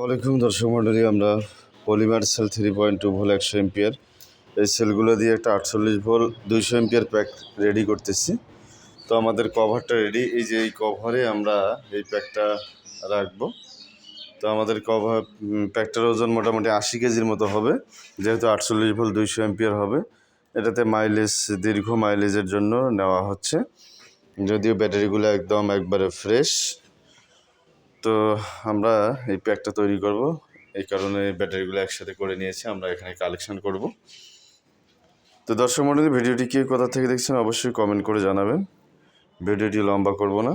ওয়ালাইকুম দর্শক মণ্ডলী, আমরা পলিমার সেল 3.2 ভোল্ট 100 এম্পিয়ার এই সেলগুলো দিয়ে একটা 48 ভোল্ট 200 এম্পিয়ার প্যাক রেডি করতেছি। তো আমাদের কভারটা রেডি। এই যে এই কভারে আমরা এই প্যাকটা রাখবো। তো আমাদের কভার প্যাকটার ওজন মোটামুটি 80 কেজির মতো হবে, যেহেতু 48 ভোল্ট 200 এম্পিয়ার হবে। এটাতে মাইলেজ, দীর্ঘ মাইলেজের জন্য নেওয়া হচ্ছে, যদিও ব্যাটারিগুলো একদম একবারে ফ্রেশ। তো আমরা এই প্যাকটা তৈরি করব, এই কারণে ব্যাটারিগুলো একসাথে করে নিয়েছি, আমরা এখানে কালেকশন করব। তো দর্শক মণ্ডলী, ভিডিওটি কে কোথা থেকে দেখছেন অবশ্যই কমেন্ট করে জানাবেন। ভিডিওটি লম্বা করব না।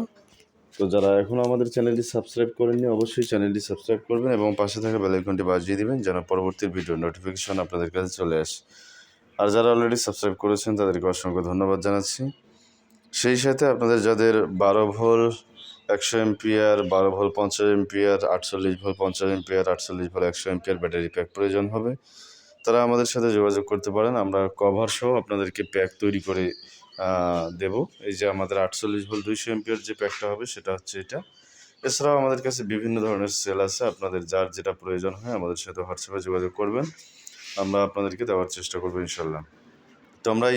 তো যারা এখনও আমাদের চ্যানেলটি সাবস্ক্রাইব করেননি অবশ্যই চ্যানেলটি সাবস্ক্রাইব করবেন এবং পাশে থাকা বেল আইকনটি বাজিয়ে দিবেন, যেন পরবর্তী ভিডিওর নোটিফিকেশন আপনাদের কাছে চলে আসে। আর যারা অলরেডি সাবস্ক্রাইব করেছেন তাদেরকে অসংখ্য ধন্যবাদ জানাচ্ছি। সেই সাথে আপনাদের যাদের 12 volt 100 ampere, 12 volt 50 ampere, 48 volt 50 ampere, 48 volt 100 ampere battery pack প্রয়োজন হবে, তারা আমাদের সাথে যোগাযোগ করতে পারেন। আমরা কভার সহ আপনাদেরকে প্যাক তৈরি করে দেব। এই যে আমাদের 48 ভোল্ট 200 এম্পিয়ার যে প্যাকটা হবে সেটা হচ্ছে এটা। এছাড়াও আমাদের কাছে বিভিন্ন ধরনের সেল আছে, আপনাদের যার যেটা প্রয়োজন হয় আমাদের সাথে হোয়াটসঅ্যাপে যোগাযোগ করবেন, আমরা আপনাদেরকে দেওয়ার চেষ্টা করবো ইনশাল্লাহ। তো আমরা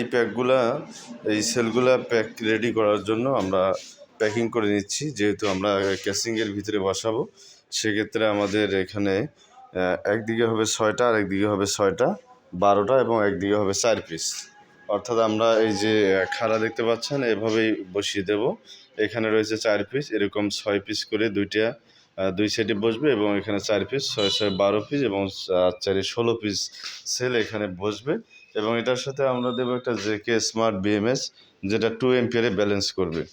এই সেলগুলা প্যাক রেডি করার জন্য আমরা প্যাকিং করে নিচ্ছি, যেহেতু আমরা ক্যাসিংয়ের ভিতরে বসাবো। সেক্ষেত্রে আমাদের এখানে একদিকে হবে 6টা, আর একদিকে হবে 6টা, 12টা এবং একদিকে হবে 4 পিস। অর্থাৎ আমরা এই যে খাড়া দেখতে পাচ্ছেন এভাবেই বসিয়ে দেব। এখানে রয়েছে 4 পিস, এরকম 6 পিস করে দুই সাইডে বসবে এবং এখানে 4 পিস, 6 6 12 পিস এবং 4 16 পিস সেল এখানে বসবে। এবং এটার সাথে আমরা দেবো একটা জেকে স্মার্ট বিএমএস, যেটা 2 এম্পিয়ারে ব্যালেন্স করবে।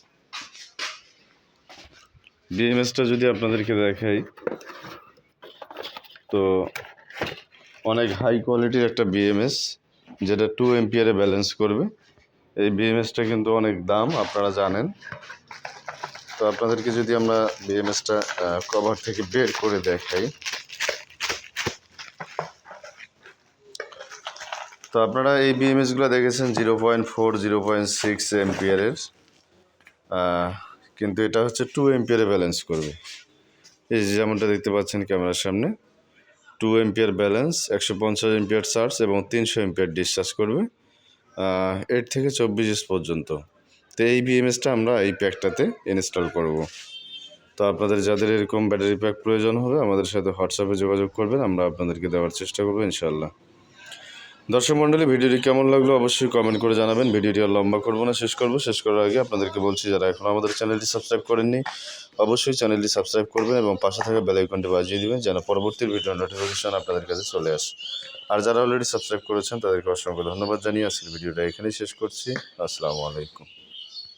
বিএমএসটা যদি আপনাদেরকে দেখাই, তো অনেক হাই কোয়ালিটির একটা বিএমএস, যেটা 2 এম্পিয়ারে ব্যালেন্স করবে। এই বিএমএসটা কিন্তু অনেক দাম, আপনারা জানেন। তো আপনাদেরকে যদি আমরা বিএমএসটা কভার থেকে বের করে দেখাই, তো আপনারা এই বিএমএসগুলো দেখেছেন 0.4 0.6 এম্পিয়ারের, কিন্তু এটা হচ্ছে 2 এম্পিয়ারে ব্যালেন্স করবে। এই যেমনটা দেখতে পাচ্ছেন ক্যামেরার সামনে, 2 এম্পিয়ার ব্যালেন্স, 150 এম্পিয়ার চার্জ এবং 300 এম্পিয়ার ডিসচার্জ করবে 8 থেকে 24 পর্যন্ত। তো এই বিএমএসটা আমরা এই প্যাকটাতে ইনস্টল করব। তো আপনাদের যাদের এরকম ব্যাটারি প্যাক প্রয়োজন হবে আমাদের সাথে হোয়াটসঅ্যাপে যোগাযোগ করবেন, আমরা আপনাদেরকে দেওয়ার চেষ্টা করবো ইনশাল্লাহ। দর্শক মণ্ডলী, ভিডিওটি কেমন লাগলো অবশ্যই কমেন্ট করে জানাবেন। ভিডিওটি আর লম্বা করবো না, শেষ করার আগে আপনাদেরকে বলছি, যারা এখন আমাদের চ্যানেলটি সাবস্ক্রাইব করেননি অবশ্যই চ্যানেলটি সাবস্ক্রাইব করবেন এবং পাশে থাকা বেল আইকনটি বাজিয়ে দিবেন, যেন পরবর্তী ভিডিওর নোটিফিকেশন আপনাদের কাছে চলে আসে। আর যারা অলরেডি সাবস্ক্রাইব করেছেন তাদেরকে অসংখ্য ধন্যবাদ জানিয়ে আজকের ভিডিওটা এখানেই শেষ করছি। আসসালামু আলাইকুম।